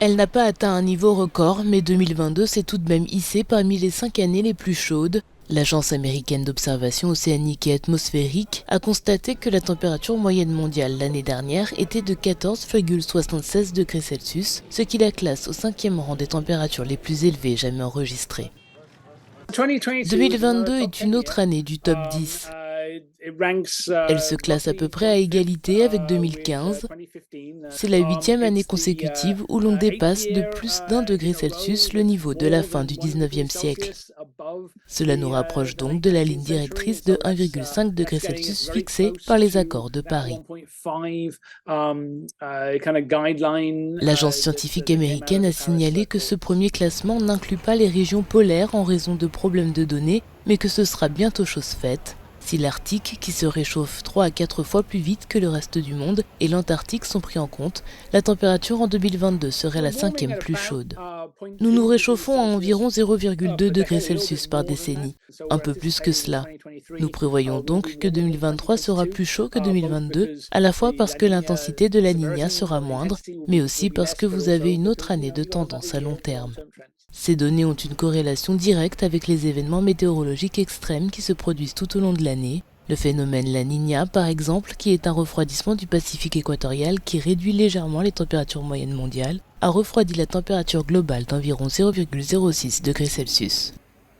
Elle n'a pas atteint un niveau record, mais 2022 s'est tout de même hissée parmi les 5 années les plus chaudes. L'Agence américaine d'observation océanique et atmosphérique a constaté que la température moyenne mondiale l'année dernière était de 14,76 degrés Celsius, ce qui la classe au 5e rang des températures les plus élevées jamais enregistrées. 2022 est une autre année du top 10. Elle se classe à peu près à égalité avec 2015. C'est la 8e année consécutive où l'on dépasse de plus d'1 degré Celsius le niveau de la fin du 19e siècle. Cela nous rapproche donc de la ligne directrice de 1,5 degré Celsius fixée par les accords de Paris. L'agence scientifique américaine a signalé que ce premier classement n'inclut pas les régions polaires en raison de problèmes de données, mais que ce sera bientôt chose faite. Si l'Arctique, qui se réchauffe 3 à 4 fois plus vite que le reste du monde, et l'Antarctique sont pris en compte, la température en 2022 serait la 5e plus chaude. Nous nous réchauffons à environ 0,2 degrés Celsius par décennie, un peu plus que cela. Nous prévoyons donc que 2023 sera plus chaud que 2022, à la fois parce que l'intensité de la Niña sera moindre, mais aussi parce que vous avez une autre année de tendance à long terme. Ces données ont une corrélation directe avec les événements météorologiques extrêmes qui se produisent tout au long de l'année. Le phénomène La Niña, par exemple, qui est un refroidissement du Pacifique équatorial qui réduit légèrement les températures moyennes mondiales, a refroidi la température globale d'environ 0,06 degrés Celsius.